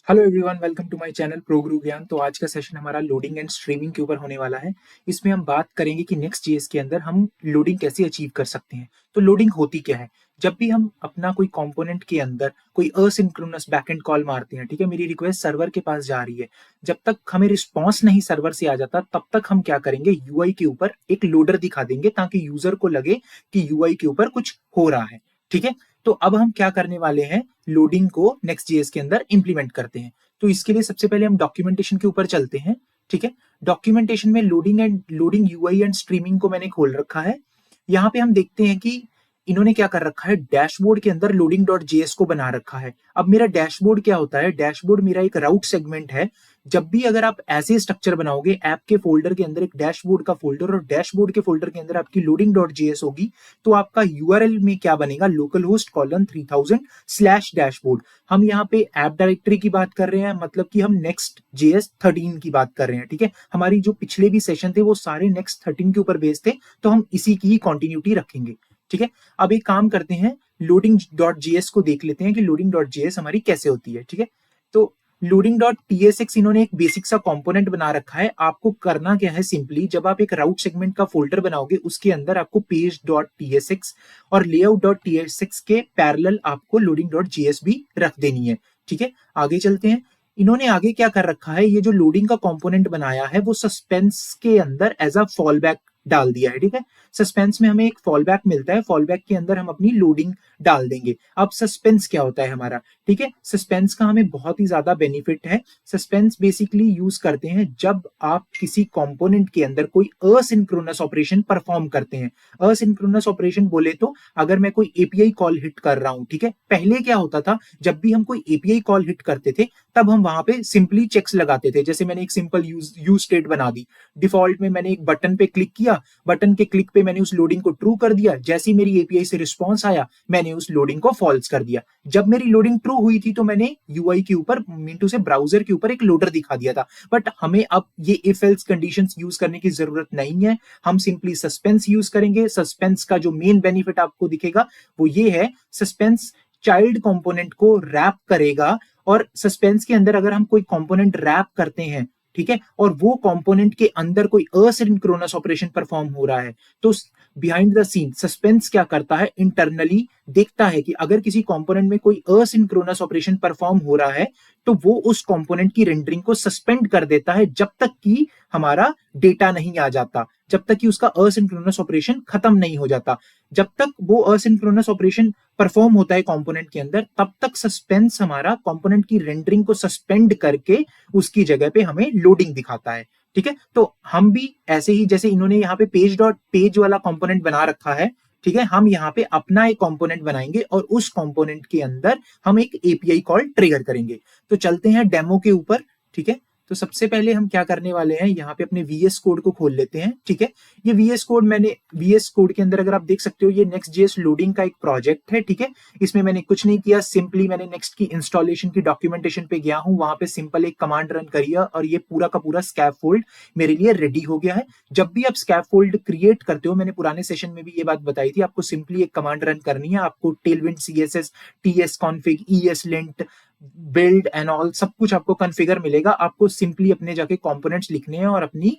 Hello everyone, welcome to my channel Pro Guru Gyan. तो आज का सेशन हमारा लोडिंग एंड स्ट्रीमिंग के ऊपर होने वाला है। इसमें हम बात करेंगे कि नेक्स्ट जेएस के अंदर हम लोडिंग कैसे अचीव कर सकते हैं। तो लोडिंग होती क्या है? जब भी हम अपना कोई कंपोनेंट के अंदर कोई असिंक्रोनस बैकएंड कॉल मारते हैं, ठीक है, मेरी रिक्वेस्ट सर्वर के पास जा रही है, जब तक हमें रिस्पॉन्स नहीं सर्वर से आ जाता तब तक हम क्या करेंगे, यूआई के ऊपर एक लोडर दिखा देंगे ताकि यूजर को लगे कि यूआई के ऊपर कुछ हो रहा है। ठीक है, तो अब हम क्या करने वाले हैं, लोडिंग को नेक्स्ट जेएस के अंदर इंप्लीमेंट करते हैं। तो इसके लिए सबसे पहले हम डॉक्यूमेंटेशन के ऊपर चलते हैं। ठीक है, डॉक्यूमेंटेशन में लोडिंग यूआई एंड स्ट्रीमिंग को मैंने खोल रखा है। यहाँ पे हम देखते हैं कि इन्होंने क्या कर रखा है, डैशबोर्ड के अंदर लोडिंग डॉट जेएस को बना रखा है। अब मेरा डैशबोर्ड क्या होता है, डैशबोर्ड मेरा एक राउट सेगमेंट है। जब भी अगर आप ऐसे स्ट्रक्चर बनाओगे, ऐप के फोल्डर के अंदर एक डैशबोर्ड का फोल्डर और डैशबोर्ड के फोल्डर के अंदर आपकी लोडिंग डॉट जेएस होगी, तो आपका यूआरएल में क्या बनेगा, लोकल होस्ट कॉलन 3000/डैशबोर्ड। हम यहाँ पे ऐप डायरेक्टरी की बात कर रहे हैं, मतलब कि हम नेक्स्ट जेएस 13 की बात कर रहे हैं। ठीक है, हमारी जो पिछले भी सेशन थे वो सारे नेक्स्ट 13 के ऊपर बेस्ड थे, तो हम इसी की ही कंटिन्यूटी रखेंगे। ठीक है, अब एक काम करते हैं, लोडिंग डॉट जेएस को देख लेते हैं कि लोडिंग डॉट जेएस हमारी कैसे होती है। ठीक है, तो लोडिंग डॉट टीएसएक्स इन्होंने एक बेसिक सा कंपोनेंट बना रखा है। आपको करना क्या है, सिंपली जब आप एक राउट सेगमेंट का फोल्डर बनाओगे, उसके अंदर आपको पेज डॉट टीएसएक्स और लेआउट डॉट टीएसएक्स के पैरेलल आपको लोडिंग डॉट जेएस भी रख देनी है। ठीक है, आगे चलते हैं। इन्होंने आगे क्या कर रखा है, ये जो लोडिंग का कंपोनेंट बनाया है वो सस्पेंस के अंदर एज अ फॉल बैक डाल दिया है। ठीक है, सस्पेंस में हमें एक फॉल बैक मिलता है, फॉल बैक के अंदर हम अपनी लोडिंग डाल देंगे। अब सस्पेंस क्या होता है हमारा, ठीक है, सस्पेंस का हमें बहुत ही ज्यादा बेनिफिट है। सस्पेंस बेसिकली यूज करते हैं जब आप किसी कंपोनेंट के अंदर कोई असिंक्रोनस ऑपरेशन परफॉर्म करते हैं। असिंक्रोनस ऑपरेशन बोले तो अगर मैं कोई एपीआई कॉल हिट कर रहा हूं, ठीक है, पहले क्या होता था, जब भी हम कोई एपीआई कॉल हिट करते थे तब हम वहां पे सिंपली चेक्स लगाते थे। जैसे मैंने एक सिंपल यूज स्टेट बना दी, डिफॉल्ट में मैंने एक बटन पे क्लिक किया, बटन के क्लिक पे मैंने उस लोडिंग को ट्रू कर दिया, जैसे मेरी एपीआई से रिस्पॉन्स आया मैंने उस लोडिंग को फॉल्स कर दिया। जब मेरी लोडिंग ट्रू हुई थी तो मैंने यूआई के ऊपर, मिंटू से ब्राउजर के ऊपर एक लोडर दिखा दिया था। बट हमें अब ये इफ एल्स कंडीशंस यूज करने की जरूरत नहीं है, हम सिंपली सस्पेंस यूज करेंगे। सस्पेंस का जो मेन बेनिफिट आपको दिखेगा वो ये है, सस्पेंस चाइल्ड कंपोनेंट को रैप करेगा। और सस्पेंस के अंदर अगर हम कोई कंपोनेंट रैप करते हैं, ठीक है, और वो कंपोनेंट के अंदर कोई असिंक्रोनस ऑपरेशन परफॉर्म हो रहा है, तो बिहाइंड द सीन सस्पेंस क्या करता है, इंटरनली देखता है कि अगर किसी कंपोनेंट में कोई असिंक्रोनस ऑपरेशन परफॉर्म हो रहा है तो वो उस कंपोनेंट की रेंडरिंग को सस्पेंड कर देता है जब तक कि हमारा डेटा नहीं आ जाता, जब तक कि उसका असिंक्रोनस ऑपरेशन खत्म नहीं हो जाता। जब तक वो असिंक्रोनस ऑपरेशन परफॉर्म होता है कंपोनेंट के अंदर, तब तक सस्पेंस हमारा कंपोनेंट की रेंडरिंग को सस्पेंड करके उसकी जगह पे हमें लोडिंग दिखाता है। ठीक है, तो हम भी ऐसे ही, जैसे इन्होंने यहाँ पे पेज डॉट पेज वाला कंपोनेंट बना रखा है, ठीक है, हम यहाँ पे अपना एक कंपोनेंट बनाएंगे और उस कंपोनेंट के अंदर हम एक एपीआई कॉल ट्रिगर करेंगे। तो चलते हैं डेमो के ऊपर। ठीक है, तो सबसे पहले हम क्या करने वाले हैं, यहाँ पे अपने वीएस कोड को खोल लेते हैं। ठीक है, ये वीएस कोड, मैंने वीएस कोड के अंदर अगर आप देख सकते हो, ये नेक्स्ट जेएस लोडिंग का एक प्रोजेक्ट है। ठीक है, इसमें मैंने कुछ नहीं किया, सिंपली मैंने नेक्स्ट की इंस्टॉलेशन की डॉक्यूमेंटेशन पे गया हूं, वहां पे सिंपल एक कमांड रन करिए और ये पूरा का पूरा स्कैफोल्ड मेरे लिए रेडी हो गया है। जब भी आप स्कैफोल्ड क्रिएट करते हो, मैंने पुराने सेशन में भी ये बात बताई थी, आपको सिंपली एक कमांड रन करनी है। आपको Tailwind CSS, TS config, ESLint, build and all सब कुछ आपको कॉन्फ़िगर मिलेगा। आपको सिंपली अपने जाके कंपोनेंट्स लिखने हैं और अपनी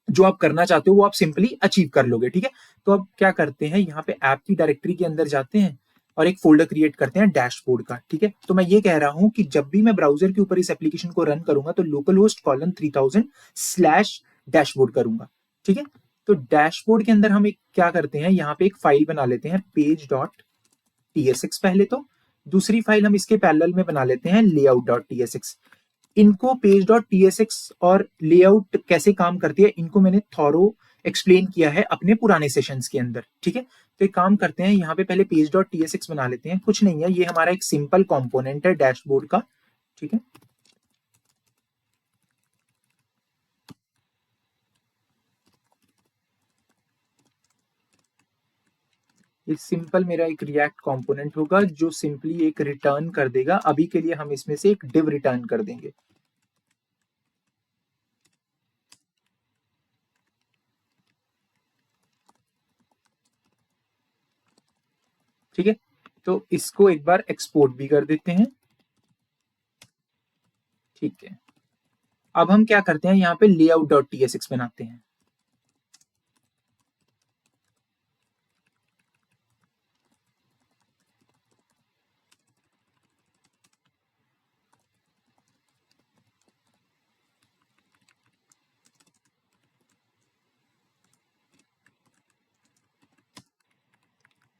जो आप करना चाहते हो वो आप सिंपली अचीव कर लोगे। ठीक है, तो अब क्या करते हैं, यहाँ पे ऐप की डायरेक्टरी के अंदर जाते हैं और एक फोल्डर क्रिएट करते हैं डैशबोर्ड का। ठीक है, तो मैं ये कह रहा हूं कि जब भी मैं ब्राउजर के ऊपर इस एप्लीकेशन को रन करूंगा तो लोकल होस्ट कॉलन 3000/डैशबोर्ड करूंगा। ठीक है, तो डैशबोर्ड के अंदर हम एक क्या करते हैं, यहाँ पे एक फाइल बना लेते हैं, पेज डॉट टीएसएक्स पहले तो। दूसरी फाइल हम इसके पैरेलल में बना लेते हैं, लेआउट डॉट टीएसएक्स। इनको पेज डॉट टीएसएक्स और लेआउट कैसे काम करती है, इनको मैंने थॉरो एक्सप्लेन किया है अपने पुराने सेशंस के अंदर। ठीक है, तो एक काम करते हैं, यहाँ पे पहले पेज डॉट टीएसएक्स बना लेते हैं। कुछ नहीं है, ये हमारा एक सिंपल कंपोनेंट है डैशबोर्ड का। ठीक है, ये सिंपल मेरा एक रिएक्ट कंपोनेंट होगा जो सिंपली एक रिटर्न कर देगा। अभी के लिए हम इसमें से एक डिव रिटर्न कर देंगे। ठीक है, तो इसको एक बार एक्सपोर्ट भी कर देते हैं। ठीक है, अब हम क्या करते हैं, यहाँ पे लेआउट डॉट tsx बनाते हैं।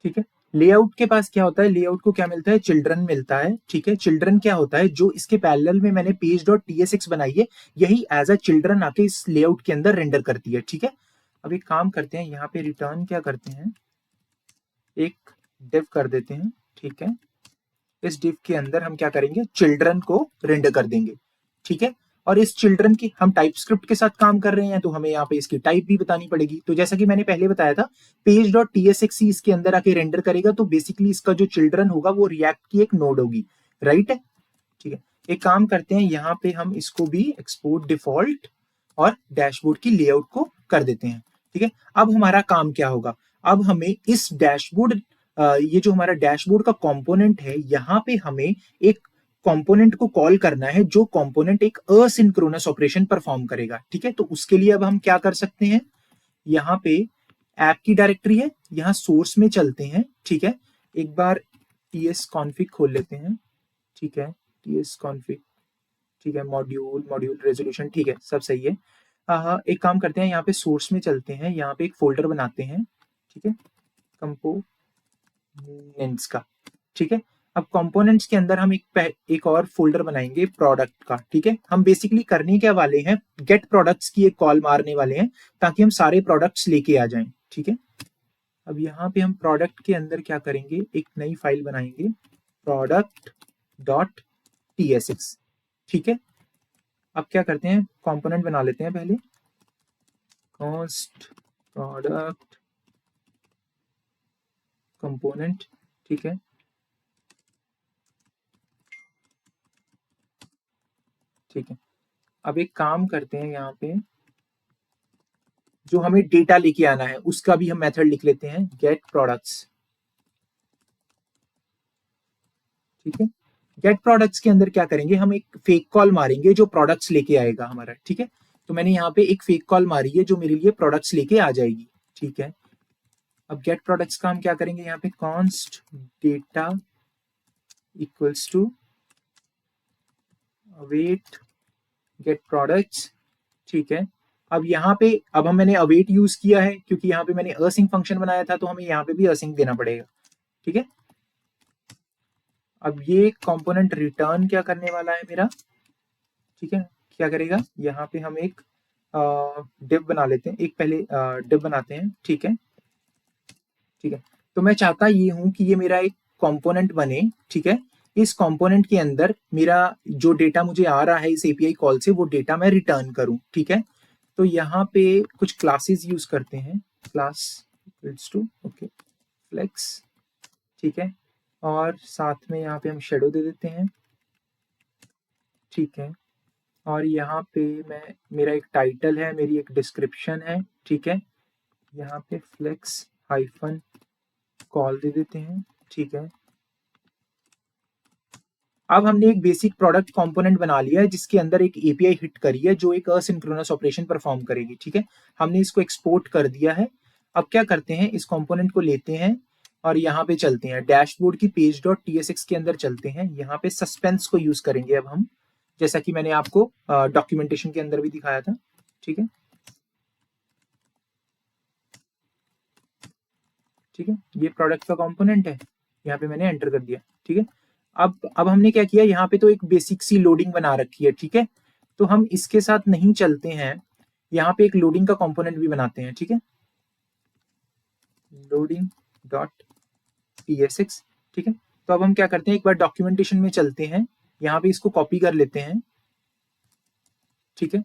ठीक है, लेआउट के पास क्या होता है, लेआउट को क्या मिलता है, चिल्ड्रन मिलता है। ठीक है, चिल्ड्रन क्या होता है, जो इसके पैरेलल में मैंने पेज डॉट tsx बनाई है, यही एज अ चिल्ड्रन आके इस लेआउट के अंदर रेंडर करती है। ठीक है, अब एक काम करते हैं, यहाँ पे रिटर्न क्या करते हैं, एक डिव कर देते हैं। ठीक है, इस डिव के अंदर हम क्या करेंगे, चिल्ड्रन को रेंडर कर देंगे। ठीक है, और इस चिल्ड्रन की हम टाइप स्क्रिप्ट के साथ काम कर रहे हैं, तो हमें यहाँ पे इसकी टाइप भी बतानी पड़ेगी। तो जैसा कि मैंने पहले बताया था, पेज डॉट tsx इसके अंदर आके रेंडर करेगा, तो बेसिकली इसका जो चिल्ड्रन होगा वो रिएक्ट की एक नोड होगी, राइट है। ठीक है, एक काम करते हैं, यहाँ पे हम इसको भी एक्सपोर्ट डिफॉल्ट और डैशबोर्ड की लेआउट को कर देते हैं। ठीक है, अब हमारा काम क्या होगा, अब हमें इस डैशबोर्ड, ये जो हमारा डैशबोर्ड का कंपोनेंट है, यहाँ पे हमें एक कंपोनेंट को कॉल करना है, जो कंपोनेंट एक असिंक्रोनस ऑपरेशन परफॉर्म करेगा। ठीक है, तो उसके लिए अब हम क्या कर सकते हैं, यहाँ पे ऐप की डायरेक्टरी है, यहाँ सोर्स में चलते हैं। ठीक है, एक बार ts config खोल लेते हैं। ठीक है, ts config, ठीक है, मॉड्यूल मॉड्यूल रेजोल्यूशन, ठीक है, सब सही है। एक काम करते हैं, यहाँ पे सोर्स में चलते हैं, यहाँ पे एक फोल्डर बनाते हैं। ठीक है, कंपोनेंट्स का। ठीक है, अब कंपोनेंट्स के अंदर हम एक और फोल्डर बनाएंगे प्रोडक्ट का। ठीक है, हम बेसिकली करने क्या वाले हैं, गेट प्रोडक्ट्स की एक कॉल मारने वाले हैं, ताकि हम सारे प्रोडक्ट्स लेके आ जाएं। ठीक है, अब यहाँ पे हम प्रोडक्ट के अंदर क्या करेंगे, एक नई फाइल बनाएंगे, प्रोडक्ट डॉट tsx। ठीक है, अब क्या करते हैं, कंपोनेंट बना लेते हैं पहले, कॉस्ट प्रोडक्ट कंपोनेंट। ठीक है, ठीक है, अब एक काम करते हैं, यहाँ पे जो हमें डेटा लेके आना है उसका भी हम मेथड लिख लेते हैं, गेट प्रोडक्ट्स। ठीक है, गेट प्रोडक्ट्स के अंदर क्या करेंगे, हम एक फेक कॉल मारेंगे जो प्रोडक्ट्स लेके आएगा हमारा। ठीक है, तो मैंने यहाँ पे एक फेक कॉल मारी है जो मेरे लिए प्रोडक्ट्स लेके आ जाएगी। ठीक है, अब गेट प्रोडक्ट्स का हम क्या करेंगे, यहाँ पे const data equals to await get products. ठीक है, अब यहाँ पे अब मैंने अवेट यूज किया है, क्योंकि यहाँ पे मैंने असिंक फंक्शन बनाया था, तो हमें यहाँ पे भी असिंक देना पड़ेगा। ठीक है, अब ये कंपोनेंट रिटर्न क्या करने वाला है मेरा। ठीक है, क्या करेगा, यहाँ पे हम एक डिव बना लेते हैं, एक पहले डिव बनाते हैं। ठीक है, ठीक है, तो मैं चाहता ये हूं कि ये मेरा एक कंपोनेंट बने। ठीक है, इस कंपोनेंट के अंदर मेरा जो डेटा मुझे आ रहा है इस एपीआई कॉल से, वो डेटा मैं रिटर्न करूं। ठीक है, तो यहाँ पे कुछ क्लासेस यूज करते हैं, class equals to okay flex. ठीक है, और साथ में यहाँ पे हम शेडो दे देते हैं। ठीक है, और यहाँ पे मैं, मेरा एक टाइटल है, मेरी एक डिस्क्रिप्शन है। ठीक है, यहाँ पे फ्लेक्स हाइफन कॉल दे देते हैं। ठीक है, अब हमने एक बेसिक प्रोडक्ट कंपोनेंट बना लिया है, जिसके अंदर एक एपीआई हिट करी है जो एक असिंक्रोनस ऑपरेशन परफॉर्म करेगी। ठीक है, हमने इसको एक्सपोर्ट कर दिया है। अब क्या करते हैं, इस कंपोनेंट को लेते हैं और यहाँ पे चलते हैं, डैशबोर्ड की पेज डॉट tsx के अंदर चलते हैं, यहाँ पे सस्पेंस को यूज करेंगे अब हम, जैसा कि मैंने आपको डॉक्यूमेंटेशन के अंदर भी दिखाया था। ठीक है, ठीक है, ये प्रोडक्ट का कंपोनेंट है, यहाँ पे मैंने एंटर कर दिया। ठीक है, अब हमने क्या किया, यहाँ पे तो एक बेसिक सी लोडिंग बना रखी है। ठीक है, तो हम इसके साथ नहीं चलते हैं, यहाँ पे एक लोडिंग का कंपोनेंट भी बनाते हैं। ठीक है, लोडिंग डॉट tsx। ठीक है, तो अब हम क्या करते हैं, एक बार डॉक्यूमेंटेशन में चलते हैं, यहाँ पे इसको कॉपी कर लेते हैं। ठीक है,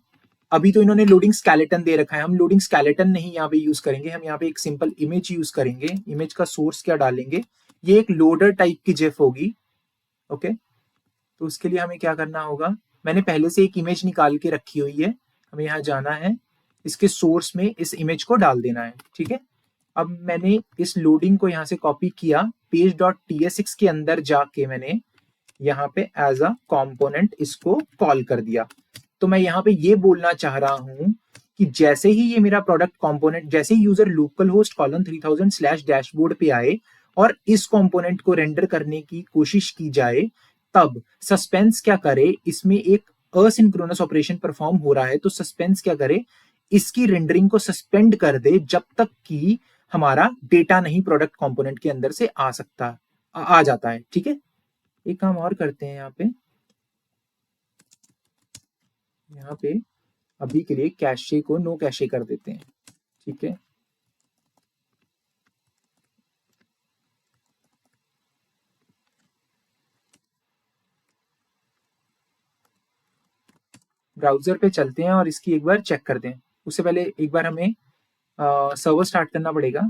अभी तो इन्होंने लोडिंग स्केलेटन दे रखा है, हम लोडिंग स्केलेटन नहीं यहाँ पे यूज करेंगे, हम यहाँ पे एक सिंपल इमेज यूज करेंगे। इमेज का सोर्स क्या डालेंगे, ये एक लोडर टाइप की जेफ होगी। ओके, तो उसके लिए हमें क्या करना होगा, मैंने पहले से एक इमेज निकाल के रखी हुई है, हमें यहाँ जाना है, इसके सोर्स में इस इमेज को डाल देना है। ठीक है, अब मैंने इस लोडिंग को यहाँ से कॉपी किया, पेज डॉट tsx के अंदर जाके मैंने यहाँ पे एज अ कंपोनेंट इसको कॉल कर दिया। तो मैं यहाँ पे ये बोलना चाह रहा हूँ कि जैसे ही ये मेरा प्रोडक्ट कंपोनेंट, जैसे ही user local host colon 3000 slash dashboard पे आए और इस कंपोनेंट को रेंडर करने की कोशिश की जाए, तब सस्पेंस क्या करे, इसमें एक असिंक्रोनस ऑपरेशन परफॉर्म हो रहा है, तो सस्पेंस क्या करे, इसकी रेंडरिंग को सस्पेंड कर दे जब तक कि हमारा डेटा नहीं प्रोडक्ट कंपोनेंट के अंदर से आ सकता, आ जाता है। ठीक है, एक काम और करते हैं यहाँ पे अभी के लिए कैशे को नो कैशे कर देते हैं। ठीक है, ब्राउजर पे चलते हैं और इसकी एक बार चेक करते हैं। उससे पहले एक बार हमें सर्वर स्टार्ट करना पड़ेगा।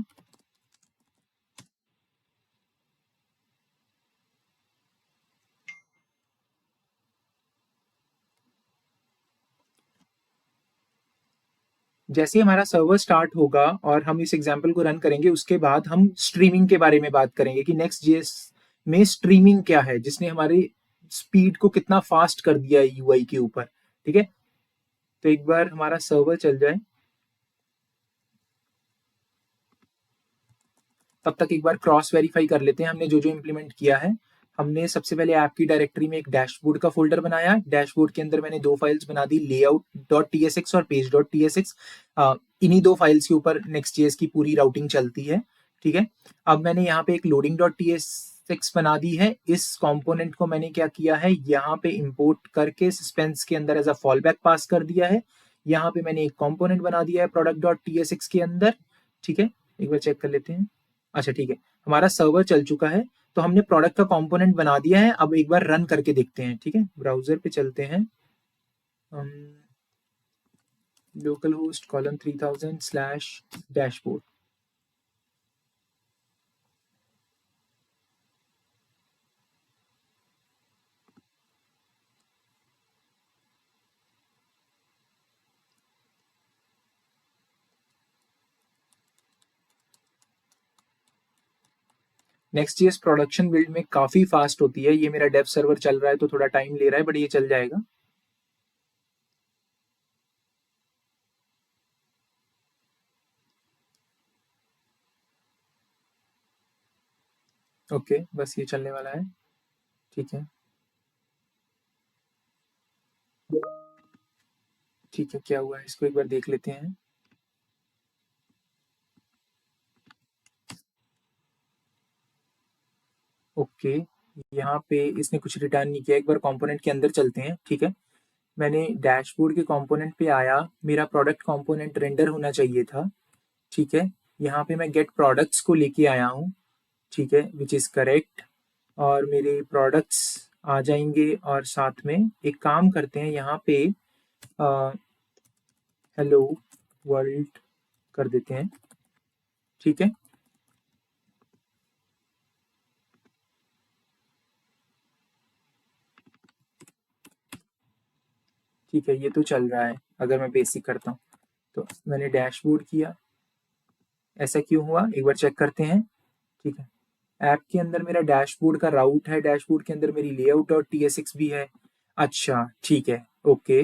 जैसे ही हमारा सर्वर स्टार्ट होगा और हम इस एग्जाम्पल को रन करेंगे, उसके बाद हम स्ट्रीमिंग के बारे में बात करेंगे कि नेक्स्ट जेएस में स्ट्रीमिंग क्या है, जिसने हमारी स्पीड को कितना फास्ट कर दिया है यूआई के ऊपर। ठीक है, तो एक बार हमारा सर्वर चल जाए, तब तक एक बार क्रॉस वेरीफाई कर लेते हैं हमने जो जो इम्प्लीमेंट किया है। हमने सबसे पहले ऐप की डायरेक्टरी में एक डैशबोर्ड का फोल्डर बनाया। डैशबोर्ड के अंदर मैंने दो फाइल्स बना दी, layout dot T S X और page dot T S X. इन्हीं दो फाइल्स के ऊपर नेक्स्ट जेएस की पूरी राउटिंग चलती है। ठीक है, अब मैंने यहाँ पे एक loading dot T S x बना दी है। इस कंपोनेंट को मैंने क्या किया है, यहाँ पे इंपोर्ट करके सस्पेंस के अंदर as a fallback pass कर दिया है। यहाँ पे मैंने एक कंपोनेंट बना दिया है product dot T S x के अंदर। ठीक है, एक बार चेक कर लेते हैं। अच्छा ठीक है, हमारा सर्वर चल चुका है, तो हमने प्रोडक्ट का कंपोनेंट बना दिया है। अब एक बार रन करके देखते हैं। ठीक है, ब्राउजर पे चलते हैं, local host colon 3000 slash dashboard. Next GS production build में काफी फास्ट होती है। ये मेरा डेव सर्वर चल रहा है तो थोड़ा टाइम ले रहा है, बट ये चल जाएगा। ओके, बस ये चलने वाला है। ठीक है, ठीक है, क्या हुआ है इसको एक बार देख लेते हैं। ओके, यहाँ पे इसने कुछ रिटर्न नहीं किया। एक बार कंपोनेंट के अंदर चलते हैं। ठीक है, मैंने डैशबोर्ड के कंपोनेंट पे आया, मेरा प्रोडक्ट कंपोनेंट रेंडर होना चाहिए था। ठीक है, यहाँ पे मैं गेट प्रोडक्ट्स को लेके आया हूँ। ठीक है, विच इज़ करेक्ट, और मेरे प्रोडक्ट्स आ जाएंगे। और साथ में एक काम करते हैं, यहाँ पे हेलो वर्ल्ड कर देते हैं। ठीक है, ठीक है, ये तो चल रहा है। अगर मैं बेसिक करता हूँ तो मैंने डैशबोर्ड किया, ऐसा क्यों हुआ एक बार चेक करते हैं। ठीक है, ऐप के अंदर मेरा डैशबोर्ड का राउट है, डैशबोर्ड के अंदर मेरी layout dot T S x भी है। अच्छा ठीक है, okay,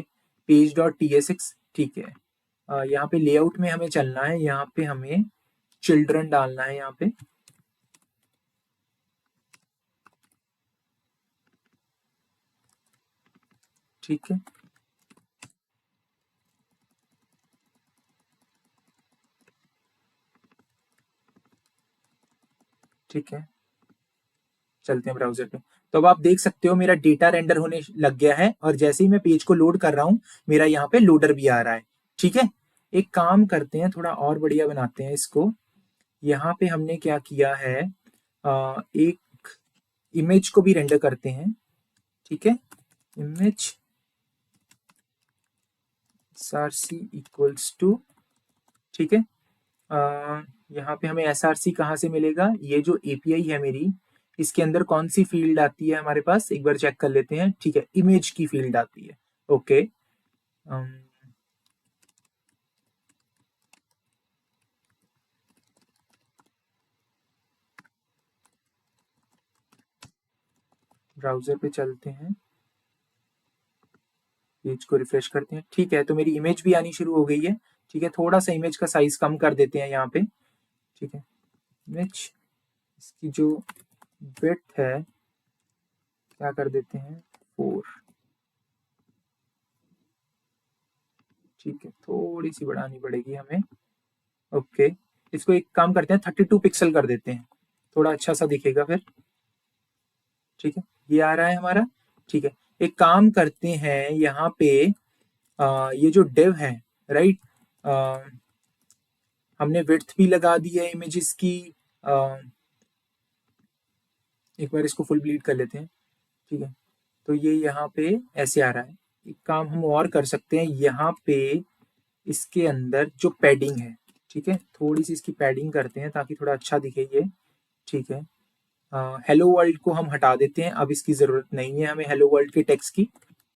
page dot T S x. ठीक है, यहाँ पे लेआउट में हमें चलना है, यहाँ पे हमें चिल्ड्रन डालना है यहाँ पे। ठीक है, ठीक है, चलते हैं ब्राउजर पे। तो अब आप देख सकते हो मेरा डेटा रेंडर होने लग गया है, और जैसे ही मैं पेज को लोड कर रहा हूँ, मेरा यहाँ पे लोडर भी आ रहा है। ठीक है, एक काम करते हैं, थोड़ा और बढ़िया बनाते हैं इसको। यहाँ पे हमने क्या किया है, एक इमेज को भी रेंडर करते हैं। ठीक है, इमेज src इक्वल्स टू, ठीक है, यहाँ पे हमें एसआरसी कहाँ से मिलेगा, ये जो एपीआई है मेरी, इसके अंदर कौन सी फील्ड आती है हमारे पास, एक बार चेक कर लेते हैं। ठीक है, इमेज की फील्ड आती है। ओके, ब्राउजर पे चलते हैं, पेज को रिफ्रेश करते हैं। ठीक है, तो मेरी इमेज भी आनी शुरू हो गई है। ठीक है, थोड़ा सा इमेज का साइज कम कर देते हैं यहाँ पे। ठीक है, इमेज इसकी जो विड्थ है क्या कर देते हैं 4। ठीक है, थोड़ी सी बढ़ानी पड़ेगी हमें। ओके, इसको एक काम करते हैं 32 पिक्सल कर देते हैं, थोड़ा अच्छा सा दिखेगा फिर। ठीक है, ये आ रहा है हमारा। ठीक है, एक काम करते हैं यहाँ पे ये जो डिव है, राइट, हमने विड्थ भी लगा दी है इमेजेस की। आ, एक बार इसको फुल ब्लीड कर लेते हैं। ठीक है, तो ये यहाँ पे ऐसे आ रहा है। एक काम हम और कर सकते हैं, यहाँ पे इसके अंदर जो पैडिंग है, ठीक है, थोड़ी सी इसकी पैडिंग करते हैं ताकि थोड़ा अच्छा दिखे ये। ठीक है, हेलो वर्ल्ड को हम हटा देते हैं, अब इसकी ज़रूरत नहीं है हमें हेलो वर्ल्ड के टेक्स्ट की।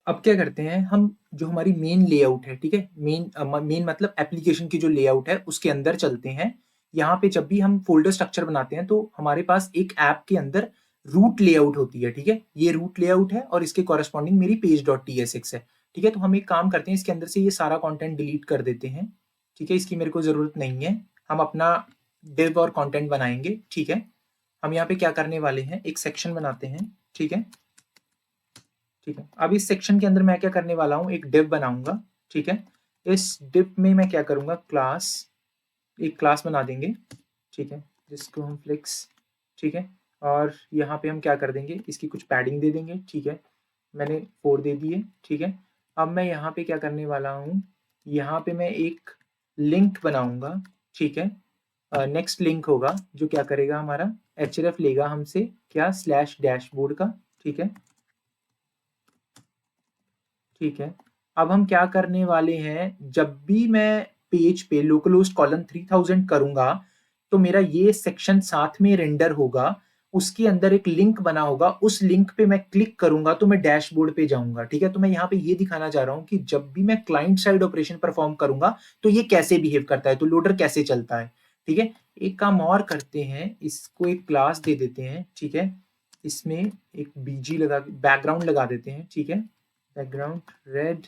अब क्या करते हैं हम, जो हमारी मेन लेआउट है, ठीक है, मेन मतलब एप्लीकेशन की जो लेआउट है उसके अंदर चलते हैं। यहाँ पे जब भी हम फोल्डर स्ट्रक्चर बनाते हैं तो हमारे पास एक ऐप के अंदर रूट लेआउट होती है। ठीक है, ये रूट लेआउट है और इसके कॉरेस्पॉन्डिंग मेरी page.tsx है। ठीक है, तो हम एक काम करते हैं, इसके अंदर से ये सारा कंटेंट डिलीट कर देते हैं। ठीक है, इसकी मेरे को ज़रूरत नहीं है, हम अपना डिव और कंटेंट बनाएंगे। ठीक है, हम यहाँ पे क्या करने वाले हैं, एक सेक्शन बनाते हैं। ठीक है, ठीक है, अब इस सेक्शन के अंदर मैं क्या करने वाला हूँ, एक डिव बनाऊंगा। ठीक है, इस डिव में मैं क्या करूंगा, क्लास, एक क्लास बना देंगे। ठीक है, जिसको हम फ्लेक्स, ठीक है, और यहाँ पे हम क्या कर देंगे, इसकी कुछ पैडिंग दे देंगे। ठीक है, मैंने 4 दे दिए। ठीक है, अब मैं यहाँ पे क्या करने वाला हूँ, यहाँ पे मैं एक लिंक बनाऊंगा। ठीक है, नेक्स्ट लिंक होगा जो क्या करेगा, हमारा href लेगा हमसे क्या, स्लैश डैशबोर्ड का। ठीक है, ठीक है, अब हम क्या करने वाले हैं, जब भी मैं पेज पे लोकल कॉलन 3000 करूंगा तो मेरा ये सेक्शन साथ में रेंडर होगा, उसके अंदर एक लिंक बना होगा, उस लिंक पे मैं क्लिक करूंगा तो मैं डैशबोर्ड पे जाऊंगा। ठीक है, तो मैं यहाँ पे ये दिखाना चाह रहा हूँ कि जब भी मैं क्लाइंट साइड ऑपरेशन परफॉर्म करूंगा तो ये कैसे बिहेव करता है, तो लोडर कैसे चलता है। ठीक है, एक काम और करते हैं, इसको एक क्लास दे देते हैं। ठीक है, इसमें एक बीजी लगा, बैकग्राउंड लगा देते हैं। ठीक है, बैकग्राउंड रेड।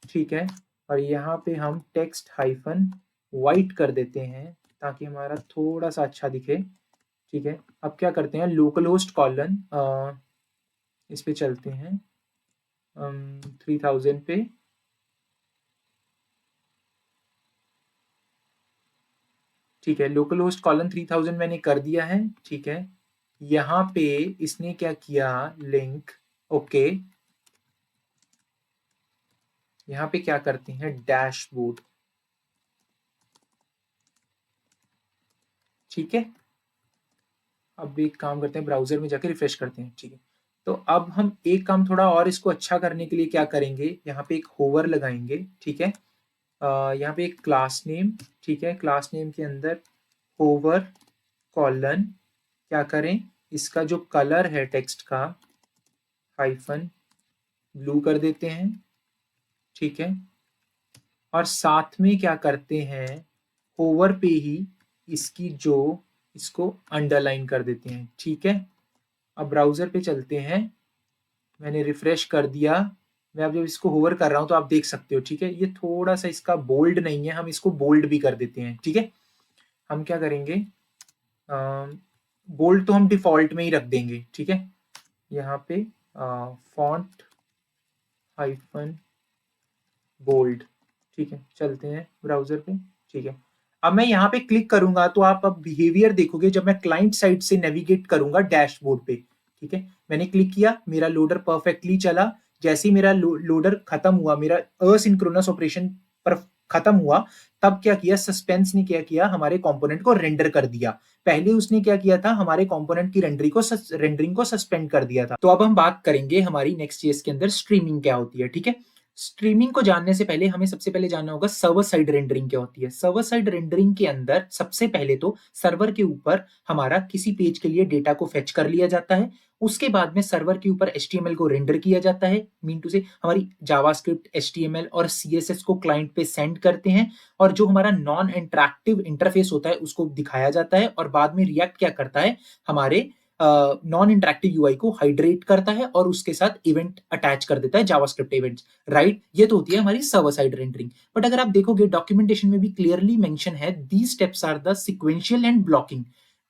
ठीक है, और यहाँ पे हम टेक्स्ट हाइफन वाइट कर देते हैं ताकि हमारा थोड़ा सा अच्छा दिखे। ठीक है, अब क्या करते हैं, लोकल होस्ट कॉलन, इस पे चलते हैं 3000 पे। ठीक है, लोकल होस्ट कॉलन 3000 मैंने कर दिया है। ठीक है, यहाँ पे इसने क्या किया, लिंक। ओके, यहाँ पे क्या करते हैं, डैशबोर्ड। ठीक है, अब एक काम करते हैं, ब्राउजर में जाके रिफ्रेश करते हैं। ठीक है, तो अब हम एक काम थोड़ा और इसको अच्छा करने के लिए क्या करेंगे, यहाँ पे एक होवर लगाएंगे। ठीक है, यहाँ पे एक क्लास नेम। ठीक है, क्लास नेम के अंदर होवर कॉलन, क्या करें, इसका जो कलर है टेक्स्ट का, हाइफन ब्लू कर देते हैं। ठीक है, और साथ में क्या करते हैं, होवर पे ही इसकी जो, इसको अंडरलाइन कर देते हैं। ठीक है, अब ब्राउजर पे चलते हैं, मैंने रिफ्रेश कर दिया। मैं अब जब इसको होवर कर रहा हूं तो आप देख सकते हो। ठीक है, ये थोड़ा सा इसका बोल्ड नहीं है, हम इसको बोल्ड भी कर देते हैं। ठीक है, हम क्या करेंगे, बोल्ड तो हम डिफॉल्ट में ही रख देंगे। ठीक है, यहाँ पे फॉन्ट हाइफन बोल्ड। ठीक है, चलते हैं ब्राउजर पे। ठीक है, अब मैं यहाँ पे क्लिक करूंगा तो आप अब बिहेवियर देखोगे जब मैं क्लाइंट साइड से नेविगेट करूंगा डैशबोर्ड पे। ठीक है, मैंने क्लिक किया, मेरा लोडर परफेक्टली चला। जैसे ही मेरा लोडर खत्म हुआ, मेरा असिंक्रोनस ऑपरेशन पर खत्म हुआ, तब क्या किया, सस्पेंस ने क्या किया, हमारे कंपोनेंट को रेंडर कर दिया। पहले उसने क्या किया था, हमारे कंपोनेंट की रेंडरिंग को सस्पेंड कर दिया था। तो अब हम बात करेंगे हमारी नेक्स्ट चीज के अंदर स्ट्रीमिंग क्या होती है। ठीक है, स्ट्रीमिंग को जानने से पहले हमें सबसे पहले जानना होगा सर्वर साइड रेंडरिंग क्या होती है। सर्वर साइड रेंडरिंग के अंदर सबसे पहले तो सर्वर के ऊपर हमारा किसी पेज के लिए डेटा को फेच कर लिया जाता है, उसके बाद में सर्वर के ऊपर HTML को रेंडर किया जाता है, मीन टू से हमारी जावास्क्रिप्ट, HTML और CSS को क्लाइंट पे सेंड करते हैं, और जो हमारा नॉन इंटरैक्टिव इंटरफेस होता है उसको दिखाया जाता है, और बाद में रिएक्ट क्या करता है, हमारे नॉन इंटरेक्टिव यूआई को हाइड्रेट करता है और उसके साथ इवेंट अटैच कर देता है, जावास्क्रिप्ट इवेंट्स, राइट। ये तो होती है हमारी सर्वर साइड रेंडरिंग। बट अगर आप देखोगे डॉक्यूमेंटेशन में भी क्लियरली मेंशन है, these steps are the sequential and blocking.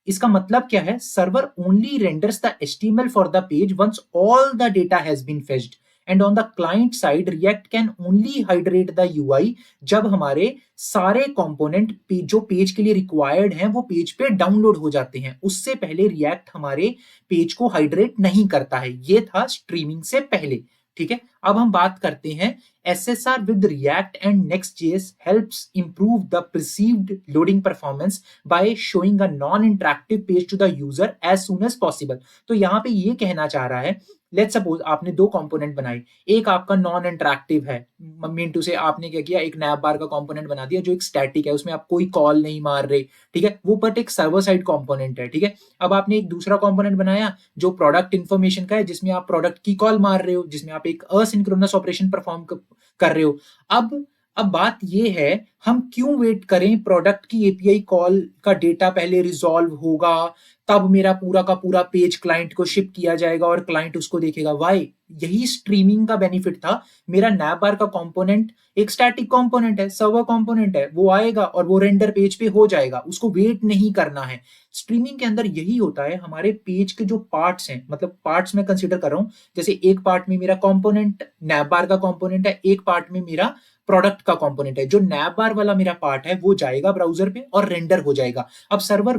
इसका मतलब क्या है, server only renders the HTML for the page once all the data has been fetched, and on the client side React can only hydrate the UI जब हमारे सारे component जो page के लिए रिक्वायर्ड हैं वो पेज पे डाउनलोड हो जाते हैं। उससे पहले रिएक्ट हमारे पेज को हाइड्रेट नहीं करता है। ये था स्ट्रीमिंग से पहले, ठीक है। अब हम बात करते हैं SSR with React and Next.js helps improve the perceived loading performance by showing a non-interactive page to the user as soon as possible। तो यहाँ पे ये कहना चाह रहा है, लेट्स सपोज आपने दो कंपोनेंट बनाए, एक आपका नॉन इंटरेक्टिव है, मिंटू से आपने क्या किया, एक नैप बार का कंपोनेंट बना दिया जो एक स्टैटिक है, उसमें आप कोई कॉल नहीं मार रहे, ठीक है, वो बट एक सर्वर साइड कंपोनेंट है, ठीक है। अब आपने एक दूसरा कंपोनेंट बनाया जो प्रोडक्ट इन्फॉर्मेशन का है, जिसमें आप प्रोडक्ट की कॉल मार रहे हो, जिसमें आप एक असिंक्रोनस ऑपरेशन परफॉर्म कर रहे हो। अब बात ये है, हम क्यों वेट करें प्रोडक्ट की एपीआई कॉल का डेटा पहले रिजॉल्व होगा, तब मेरा पूरा का पूरा पेज क्लाइंट को शिप किया जाएगा और क्लाइंट उसको देखेगा। वाई? यही स्ट्रीमिंग का बेनिफिट था। मेरा नैपबार का कंपोनेंट एक स्टैटिक कंपोनेंट है, सर्वर कंपोनेंट है, वो आएगा और वो रेंडर पेज पे हो जाएगा, उसको वेट नहीं करना है। स्ट्रीमिंग के अंदर यही होता है, हमारे पेज के जो पार्ट्स हैं, मतलब पार्ट्स मैं कंसीडर कर रहा हूं, जैसे एक पार्ट में मेरा कंपोनेंट नैपबार का कंपोनेंट है, एक पार्ट में मेरा प्रोडक्ट का कंपोनेंट है। जो नैपबार वाला मेरा पार्ट है वो जाएगा ब्राउजर पे और रेंडर हो जाएगा। अब सर्वर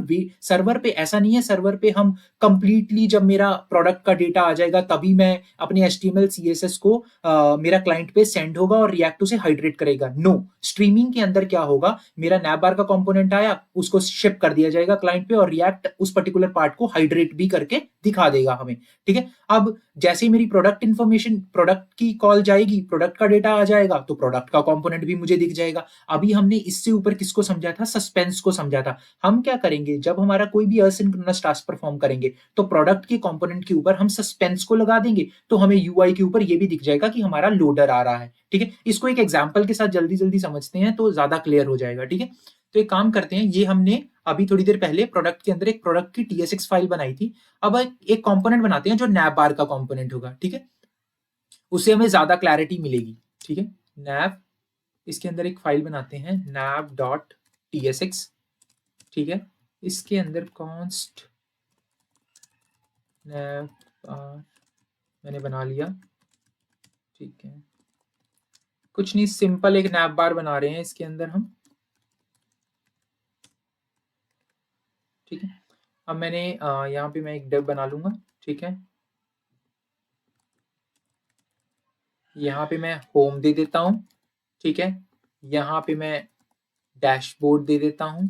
पे ऐसा नहीं है, सर्वर पे हम कंप्लीटली जब मेरा प्रोडक्ट का डेटा आ जाएगा तभी मैं अपने HTML CSS को मेरा क्लाइंट पे सेंड होगा और रिएक्ट उसे हाइड्रेट करेगा। नो, स्ट्रीमिंग के अंदर क्या होगा, मेरा नैपबार का कंपोनेंट आया, उसको शिप कर दिया जाएगा क्लाइंट पे और रिएक्ट उस पर्टिकुलर पार्ट को हाइड्रेट भी करके दिखा देगा हमें, ठीक है। अब जैसे ही मेरी प्रोडक्ट इन्फॉर्मेशन, प्रोडक्ट की कॉल जाएगी, प्रोडक्ट का डेटा आ जाएगा, तो प्रोडक्ट का कंपोनेंट भी मुझे दिख जाएगा। अभी हमने इससे ऊपर किसको समझा था, सस्पेंस को समझा था। हम क्या करेंगे, जब हमारा कोई भी असिंक्रोनस टास्क परफॉर्म करेंगे तो प्रोडक्ट के कंपोनेंट के ऊपर हम सस्पेंस को लगा देंगे, तो हमें यूआई के ऊपर ये भी दिख जाएगा कि हमारा लोडर आ रहा है, ठीक है। इसको एक एग्जांपल के साथ जल्दी जल्दी समझते हैं तो ज्यादा क्लियर हो जाएगा, ठीक है। तो एक काम करते हैं, ये हमने अभी थोड़ी देर पहले प्रोडक्ट के अंदर एक प्रोडक्ट की TSX फाइल बनाई थी। अब एक कंपोनेंट बनाते हैं जो नैप बार का कंपोनेंट होगा, ठीक है, उससे हमें ज्यादा क्लैरिटी मिलेगी, ठीक है। नैप, इसके अंदर एक फाइल बनाते हैं nav.tsx, ठीक है। इसके अंदर कॉन्स्ट नैप बार मैंने बना लिया, ठीक है। कुछ नहीं, सिंपल एक नैप बार बना रहे हैं इसके अंदर हम, ठीक है। अब मैंने यहाँ पे मैं एक डिव बना लूंगा, ठीक है। यहाँ पे मैं होम दे देता हूँ, ठीक है। यहाँ पे मैं डैशबोर्ड दे देता हूँ,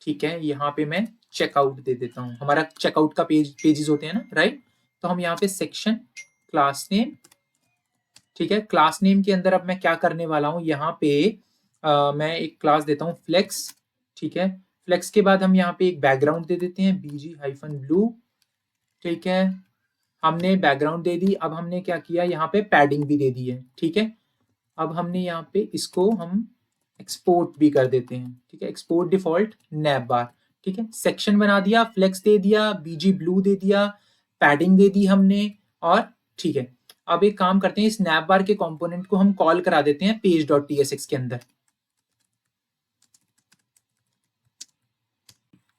ठीक है। यहाँ पे मैं चेकआउट दे देता हूँ, हमारा चेकआउट का पेजेस होते हैं ना, राइट। तो हम यहाँ पे सेक्शन क्लास नेम, ठीक है। क्लास नेम के अंदर अब मैं क्या करने वाला हूँ, यहाँ पे मैं एक क्लास देता हूँ फ्लेक्स, ठीक है। फ्लेक्स के बाद हम यहाँ पे एक बैकग्राउंड दे देते हैं bg-blue, ठीक है। हमने बैकग्राउंड दे दी। अब हमने क्या किया, यहाँ पे पैडिंग भी दे दी है, ठीक है। अब हमने यहाँ पे इसको हम एक्सपोर्ट भी कर देते हैं, ठीक है। एक्सपोर्ट डिफॉल्ट नैप बार, ठीक है। सेक्शन बना दिया, फ्लेक्स दे दिया, BG-blue दे दिया, पैडिंग दे दी हमने, और ठीक है। अब एक काम करते हैं, इस नैप बार के कंपोनेंट को हम कॉल करा देते हैं page.tsx के अंदर।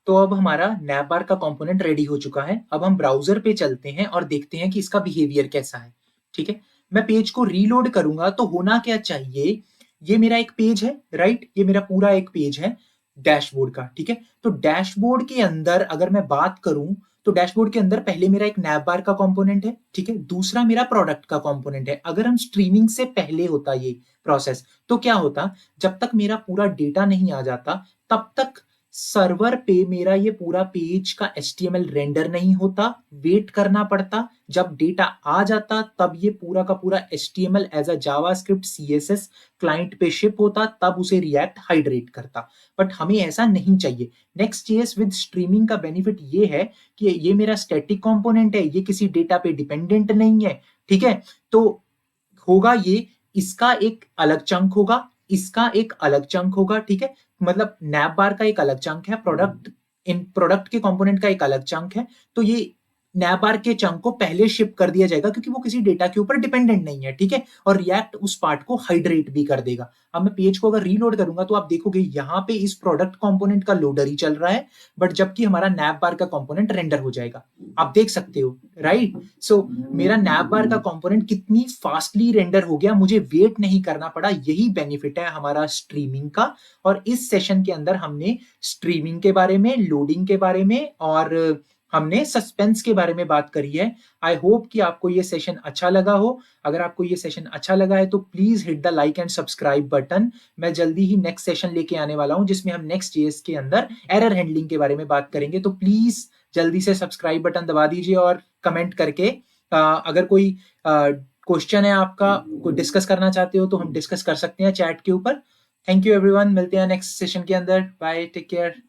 तो अब हमारा नैप बार का कंपोनेंट रेडी हो चुका है। अब हम ब्राउजर पे चलते हैं और देखते हैं कि इसका बिहेवियर कैसा है, ठीक है। मैं पेज को रीलोड करूंगा तो होना क्या चाहिए, ये मेरा एक पेज है, राइट, ये मेरा पूरा एक पेज है डैशबोर्ड का, ठीक है। तो डैशबोर्ड के अंदर अगर मैं बात करूं तो डैशबोर्ड के अंदर पहले मेरा एक नैप बार का कंपोनेंट है, ठीक है, दूसरा मेरा प्रोडक्ट का कंपोनेंट है। अगर हम स्ट्रीमिंग से पहले होता ये प्रोसेस तो क्या होता, जब तक मेरा पूरा डेटा नहीं आ जाता तब तक सर्वर पे मेरा ये पूरा पेज का HTML रेंडर नहीं होता, वेट करना पड़ता। जब डेटा आ जाता तब ये पूरा का पूरा HTML as a JavaScript CSS client पे शिप होता, तब उसे रिएक्ट हाइड्रेट करता। बट हमें ऐसा नहीं चाहिए। Next.js विद स्ट्रीमिंग का बेनिफिट ये है कि ये मेरा स्टैटिक कंपोनेंट है, ये किसी डेटा पे डिपेंडेंट नहीं है, ठीक है। तो होगा ये, इसका एक अलग चंक होगा, इसका एक अलग चंक होगा, ठीक है। मतलब नैप बार का एक अलग चंक है, प्रोडक्ट इन प्रोडक्ट के कंपोनेंट का एक अलग चंक है, तो ये नैवबार के चंक को पहले शिप कर दिया जाएगा क्योंकि वो किसी डेटा के ऊपर डिपेंडेंट नहीं है, ठीक है। और रिएक्ट उस पार्ट को हाइड्रेट भी कर देगा। अब मैं पेज को अगर रीलोड करूंगा तो आप देखोगे यहाँ पे इस प्रोडक्ट कंपोनेंट का लोडर ही चल रहा है, बट जबकि हमारा नैवबार का कंपोनेंट रेंडर हो जाएगा। आप देख सकते हो, राइट। सो मेरा नैवबार का कंपोनेंट कितनी फास्टली रेंडर हो गया, मुझे वेट नहीं करना पड़ा। यही बेनिफिट है हमारा स्ट्रीमिंग का। और इस सेशन के अंदर हमने स्ट्रीमिंग के बारे में, लोडिंग के बारे में और हमने सस्पेंस के बारे में बात करी है। आई होप कि आपको ये सेशन अच्छा लगा हो। अगर आपको ये सेशन अच्छा लगा है तो please hit the like and subscribe button. मैं जल्दी ही नेक्स्ट सेशन लेके आने वाला हूं जिसमें हम नेक्स्ट जेएस के अंदर एरर हैंडलिंग के बारे में बात करेंगे। तो प्लीज जल्दी से सब्सक्राइब बटन दबा दीजिए और कमेंट करके अगर कोई क्वेश्चन है आपका, कोई डिस्कस करना चाहते हो तो हम डिस्कस कर सकते हैं चैट के ऊपर। थैंक यू एवरीवन, मिलते हैं नेक्स्ट सेशन के अंदर। Bye, take care.